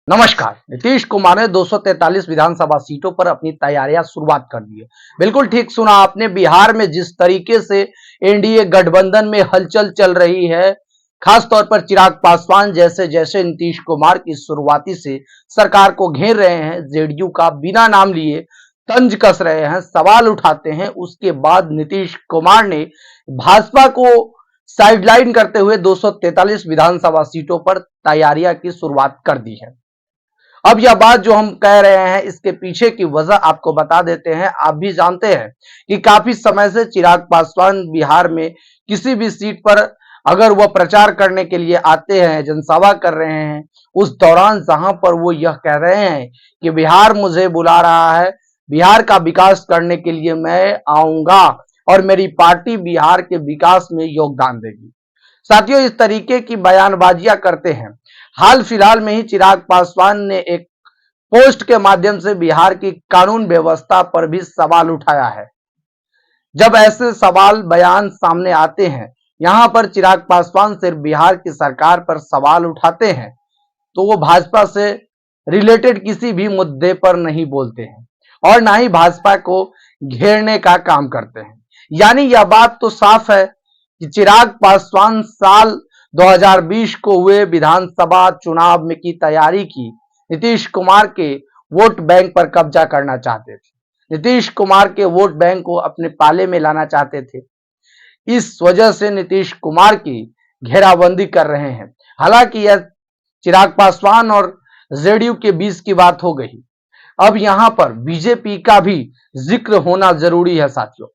नमस्कार। नीतीश कुमार ने 243 विधानसभा सीटों पर अपनी तैयारियां शुरुआत कर दी है। बिल्कुल ठीक सुना आपने। बिहार में जिस तरीके से एनडीए गठबंधन में हलचल चल रही है, खास तौर पर चिराग पासवान जैसे जैसे नीतीश कुमार की शुरुआती से सरकार को घेर रहे हैं, जेडीयू का बिना नाम लिए तंज कस रहे हैं, सवाल उठाते हैं, उसके बाद नीतीश कुमार ने भाजपा को साइडलाइन करते हुए 243 विधानसभा सीटों पर तैयारियां की शुरुआत कर दी है। अब यह बात जो हम कह रहे हैं, इसके पीछे की वजह आपको बता देते हैं। आप भी जानते हैं कि काफी समय से चिराग पासवान बिहार में किसी भी सीट पर अगर वह प्रचार करने के लिए आते हैं, जनसभा कर रहे हैं, उस दौरान जहां पर वो यह कह रहे हैं कि बिहार मुझे बुला रहा है, बिहार का विकास करने के लिए मैं आऊंगा और मेरी पार्टी बिहार के विकास में योगदान देगी। साथियों, इस तरीके की बयानबाजियां करते हैं। हाल फिलहाल में ही चिराग पासवान ने एक पोस्ट के माध्यम से बिहार की कानून व्यवस्था पर भी सवाल उठाया है। जब ऐसे सवाल बयान सामने आते हैं, यहां पर चिराग पासवान सिर्फ बिहार की सरकार पर सवाल उठाते हैं, तो वो भाजपा से रिलेटेड किसी भी मुद्दे पर नहीं बोलते हैं और ना ही भाजपा को घेरने का काम करते हैं। यानी यह बात तो साफ है कि चिराग पासवान साल 2020 को हुए विधानसभा चुनाव में की तैयारी की नीतीश कुमार के वोट बैंक पर कब्जा करना चाहते थे, नीतीश कुमार के वोट बैंक को अपने पाले में लाना चाहते थे। इस वजह से नीतीश कुमार की घेराबंदी कर रहे हैं। हालांकि यह चिराग पासवान और जेडीयू के बीच की बात हो गई। अब यहां पर बीजेपी का भी जिक्र होना जरूरी है साथियों,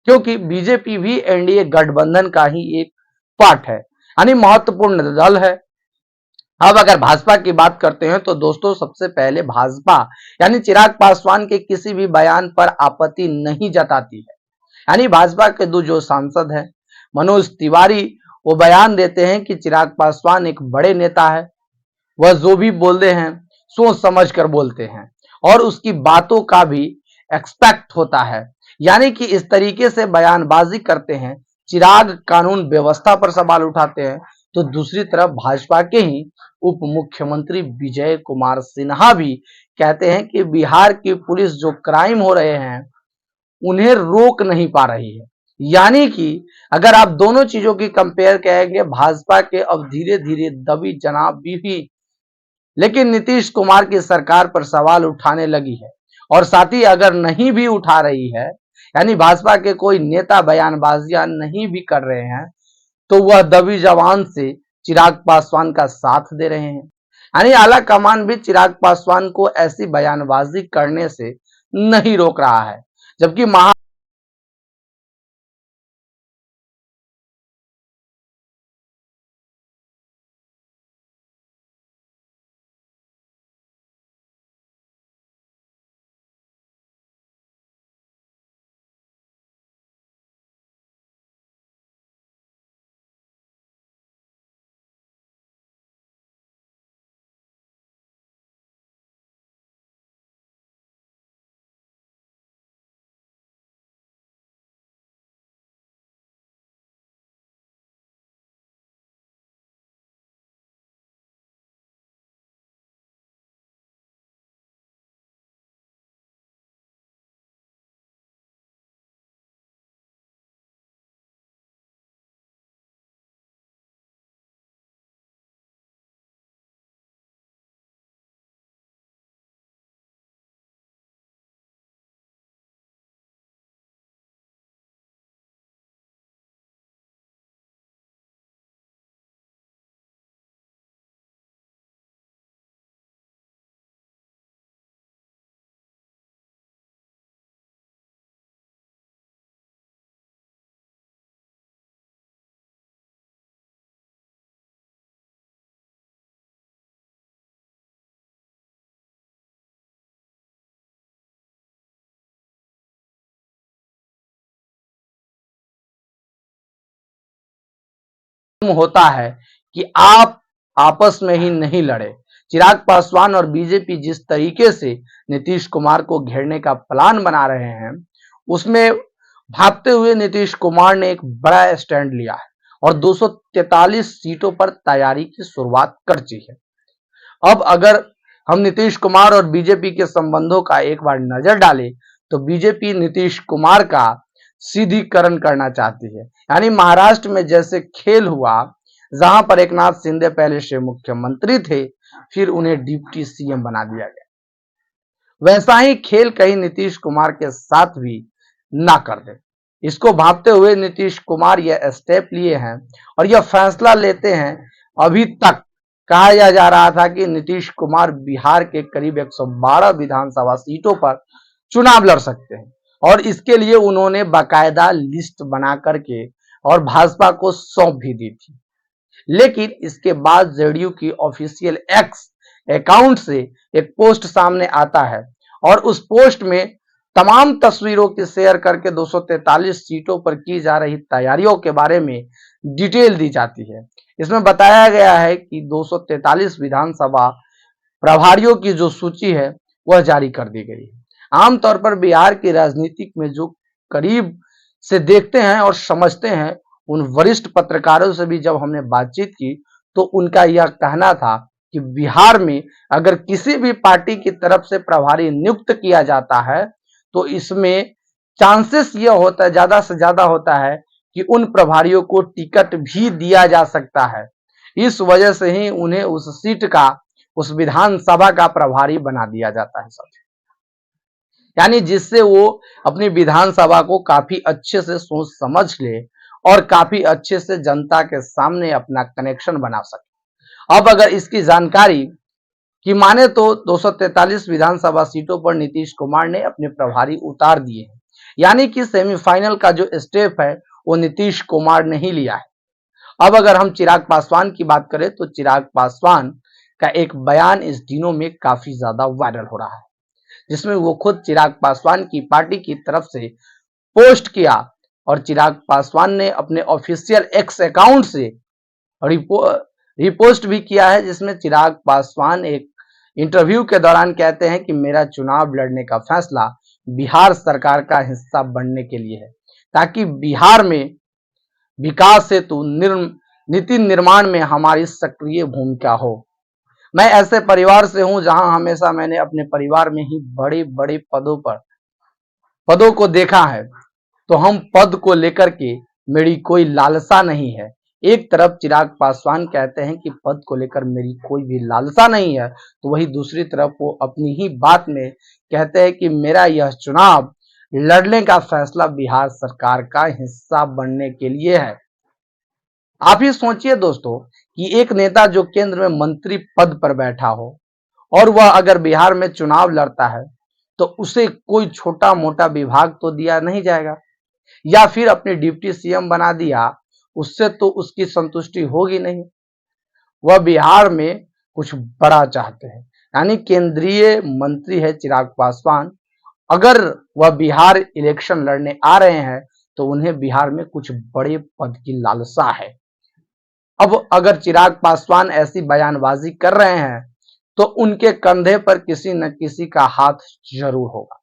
क्योंकि बीजेपी भी एनडीए गठबंधन का ही एक पार्ट है, यानी महत्वपूर्ण दल है। अब अगर भाजपा की बात करते हैं तो दोस्तों, सबसे पहले भाजपा यानी चिराग पासवान के किसी भी बयान पर आपत्ति नहीं जताती है। यानी भाजपा के दो जो सांसद हैं, मनोज तिवारी, वो बयान देते हैं कि चिराग पासवान एक बड़े नेता है, वह जो भी बोलते हैं सोच समझ कर बोलते हैं और उसकी बातों का भी एक्सपेक्ट होता है। यानी कि इस तरीके से बयानबाजी करते हैं। चिराग कानून व्यवस्था पर सवाल उठाते हैं, तो दूसरी तरफ भाजपा के ही उप मुख्यमंत्री विजय कुमार सिन्हा भी कहते हैं कि बिहार की पुलिस जो क्राइम हो रहे हैं उन्हें रोक नहीं पा रही है। यानी कि अगर आप दोनों चीजों की कंपेयर करेंगे, भाजपा के अब धीरे धीरे दबी जनाब भी लेकिन नीतीश कुमार की सरकार पर सवाल उठाने लगी है। और साथ ही अगर नहीं भी उठा रही है, यानी भाजपा के कोई नेता बयानबाजियां नहीं भी कर रहे हैं, तो वह दबी जवान से चिराग पासवान का साथ दे रहे हैं। यानी आला कमान भी चिराग पासवान को ऐसी बयानबाजी करने से नहीं रोक रहा है, जबकि होता है कि आप आपस में ही नहीं लड़े। चिराग पासवान और बीजेपी जिस तरीके से नीतीश कुमार को घेरने का प्लान बना रहे हैं, उसमें भागते हुए नीतीश कुमार ने एक बड़ा स्टैंड लिया है और 243 सीटों पर तैयारी की शुरुआत कर दी है। अब अगर हम नीतीश कुमार और बीजेपी के संबंधों का एक बार नजर डालें तो बीजेपी नीतीश कुमार का सीधीकरण करना चाहती है। यानी महाराष्ट्र में जैसे खेल हुआ, जहां पर एकनाथ शिंदे पहले से मुख्यमंत्री थे, फिर उन्हें डिप्टी सीएम बना दिया गया, वैसा ही खेल कहीं नीतीश कुमार के साथ भी ना कर दे। इसको भांपते हुए नीतीश कुमार यह स्टेप लिए हैं और यह फैसला लेते हैं। अभी तक कहा जा रहा था कि नीतीश कुमार बिहार के करीब 112 विधानसभा सीटों पर चुनाव लड़ सकते हैं और इसके लिए उन्होंने बाकायदा लिस्ट बना करके और भाजपा को सौंप भी दी थी। लेकिन इसके बाद जेडीयू की ऑफिशियल एक्स अकाउंट से एक पोस्ट सामने आता है और उस पोस्ट में तमाम तस्वीरों की शेयर करके 243 सीटों पर की जा रही तैयारियों के बारे में डिटेल दी जाती है। इसमें बताया गया है कि 243 विधानसभा प्रभारियों की जो सूची है वह जारी कर दी गई है। आमतौर पर बिहार की राजनीति में जो करीब से देखते हैं और समझते हैं, उन वरिष्ठ पत्रकारों से भी जब हमने बातचीत की तो उनका यह कहना था कि बिहार में अगर किसी भी पार्टी की तरफ से प्रभारी नियुक्त किया जाता है तो इसमें चांसेस यह होता है, ज्यादा से ज्यादा होता है कि उन प्रभारियों को टिकट भी दिया जा सकता है। इस वजह से ही उन्हें उस सीट का, उस विधानसभा का प्रभारी बना दिया जाता है सब, यानी जिससे वो अपनी विधानसभा को काफी अच्छे से सोच समझ ले और काफी अच्छे से जनता के सामने अपना कनेक्शन बना सके। अब अगर इसकी जानकारी की माने तो 243 विधानसभा सीटों पर नीतीश कुमार ने अपने प्रभारी उतार दिए हैं, यानी कि सेमीफाइनल का जो स्टेप है वो नीतीश कुमार ने ही लिया है। अब अगर हम चिराग पासवान की बात करें तो चिराग पासवान का एक बयान इस दिनों में काफी ज्यादा वायरल हो रहा है, जिसमें वो खुद चिराग पासवान की पार्टी की तरफ से पोस्ट किया और चिराग पासवान ने अपने ऑफिशियल एक्स अकाउंट से रिपोस्ट भी किया है, जिसमें चिराग पासवान एक इंटरव्यू के दौरान कहते हैं कि मेरा चुनाव लड़ने का फैसला बिहार सरकार का हिस्सा बनने के लिए है, ताकि बिहार में विकास हेतु नीति निर्माण में हमारी सक्रिय भूमिका हो। मैं ऐसे परिवार से हूं जहां हमेशा मैंने अपने परिवार में ही बड़े बड़े पदों को देखा है, तो हम पद को लेकर के मेरी कोई लालसा नहीं है। एक तरफ चिराग पासवान कहते हैं कि पद को लेकर मेरी कोई भी लालसा नहीं है, तो वही दूसरी तरफ वो अपनी ही बात में कहते हैं कि मेरा यह चुनाव लड़ने का फैसला बिहार सरकार का हिस्सा बनने के लिए है। आप ही सोचिए दोस्तों कि एक नेता जो केंद्र में मंत्री पद पर बैठा हो और वह अगर बिहार में चुनाव लड़ता है तो उसे कोई छोटा मोटा विभाग तो दिया नहीं जाएगा, या फिर अपने डिप्टी सीएम बना दिया, उससे तो उसकी संतुष्टि होगी नहीं। वह बिहार में कुछ बड़ा चाहते हैं, यानी केंद्रीय मंत्री है चिराग पासवान, अगर वह बिहार इलेक्शन लड़ने आ रहे हैं तो उन्हें बिहार में कुछ बड़े पद की लालसा है। अब अगर चिराग पासवान ऐसी बयानबाजी कर रहे हैं तो उनके कंधे पर किसी न किसी का हाथ जरूर होगा।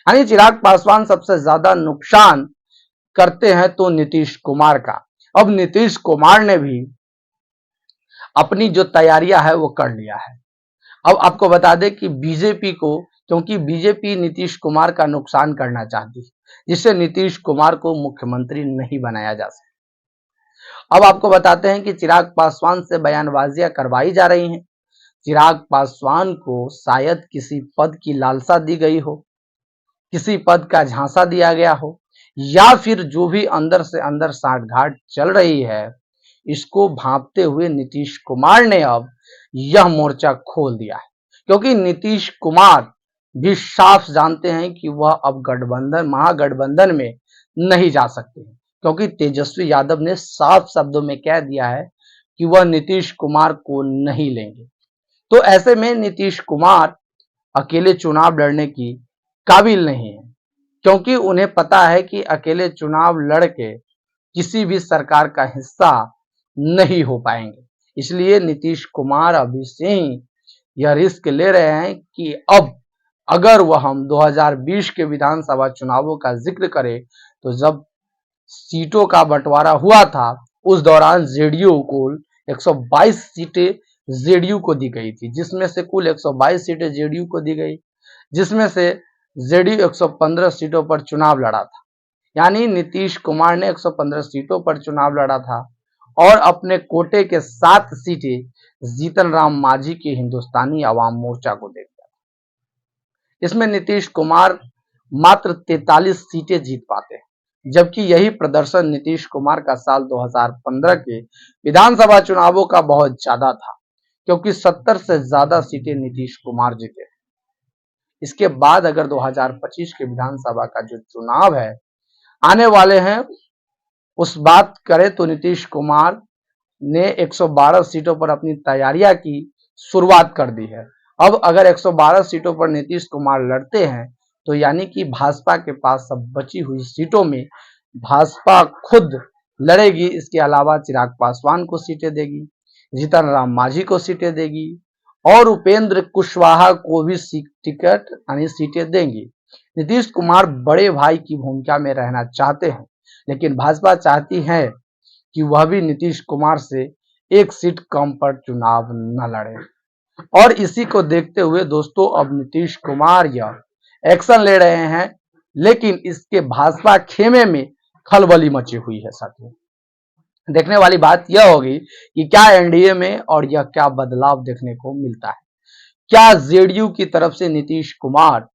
यानी चिराग पासवान सबसे ज्यादा नुकसान करते हैं तो नीतीश कुमार का। अब नीतीश कुमार ने भी अपनी जो तैयारियां है वो कर लिया है। अब आपको बता दें कि बीजेपी को, क्योंकि बीजेपी नीतीश कुमार का नुकसान करना चाहती है, जिससे नीतीश कुमार को मुख्यमंत्री नहीं बनाया जा सकता। अब आपको बताते हैं कि चिराग पासवान से बयानबाजियां करवाई जा रही हैं। चिराग पासवान को शायद किसी पद की लालसा दी गई हो, किसी पद का झांसा दिया गया हो, या फिर जो भी अंदर से अंदर साठगांठ चल रही है, इसको भांपते हुए नीतीश कुमार ने अब यह मोर्चा खोल दिया है। क्योंकि नीतीश कुमार भी साफ जानते हैं कि वह अब महागठबंधन में नहीं जा सकते हैं, क्योंकि तेजस्वी यादव ने साफ शब्दों में कह दिया है कि वह नीतीश कुमार को नहीं लेंगे। तो ऐसे में नीतीश कुमार अकेले चुनाव लड़ने की काबिल नहीं है, क्योंकि उन्हें पता है कि अकेले चुनाव लड़के किसी भी सरकार का हिस्सा नहीं हो पाएंगे। इसलिए नीतीश कुमार अभी से ही यह रिस्क ले रहे हैं कि अब अगर वह हम 2020 के विधानसभा चुनावों का जिक्र करें तो जब सीटों का बंटवारा हुआ था उस दौरान जेडीयू को 122 सीटें जेडीयू को दी गई थी, जिसमें से कुल 122 सीटें जेडीयू को दी गई, जिसमें से जेडीयू 115 सीटों पर चुनाव लड़ा था। यानी नीतीश कुमार ने 115 सीटों पर चुनाव लड़ा था और अपने कोटे के 7 सीटें जीतन राम मांझी के हिंदुस्तानी आवाम मोर्चा को दे दिया। इसमें नीतीश कुमार मात्र 43 सीटें जीत पाते हैं, जबकि यही प्रदर्शन नीतीश कुमार का साल 2015 के विधानसभा चुनावों का बहुत ज्यादा था, क्योंकि 70 से ज्यादा सीटें नीतीश कुमार जीते। इसके बाद अगर 2025 के विधानसभा का जो चुनाव है आने वाले हैं, उस बात करें तो नीतीश कुमार ने 112 सीटों पर अपनी तैयारियां की शुरुआत कर दी है। अब अगर 112 सीटों पर नीतीश कुमार लड़ते हैं तो यानी कि भाजपा के पास सब बची हुई सीटों में भाजपा खुद लड़ेगी। इसके अलावा चिराग पासवान को सीटें देगी, जीतन राम मांझी को सीटें देगी और उपेंद्र कुशवाहा को भी टिकट यानी सीटें देंगी। नीतीश कुमार बड़े भाई की भूमिका में रहना चाहते हैं, लेकिन भाजपा चाहती है कि वह भी नीतीश कुमार से एक सीट कम पर चुनाव न लड़े। और इसी को देखते हुए दोस्तों अब नीतीश कुमार यह एक्शन ले रहे हैं, लेकिन इसके भाजपा खेमे में खलबली मची हुई है। साथियों, देखने वाली बात यह होगी कि क्या एनडीए में और यह क्या बदलाव देखने को मिलता है। क्या जेडीयू की तरफ से नीतीश कुमार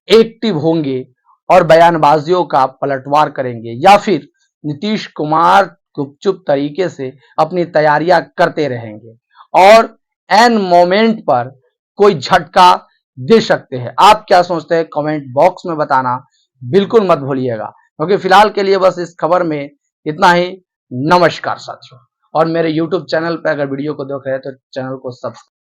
एक्टिव होंगे और बयानबाजियों का पलटवार करेंगे, या फिर नीतीश कुमार गुपचुप तरीके से अपनी तैयारियां करते रहेंगे और एन मोमेंट पर कोई झटका दे सकते हैं। आप क्या सोचते हैं कमेंट बॉक्स में बताना बिल्कुल मत भूलिएगा, क्योंकि फिलहाल के लिए बस इस खबर में इतना ही। नमस्कार साथियों, और मेरे YouTube चैनल पर अगर वीडियो को देख रहे हैं तो चैनल को सब्सक्राइब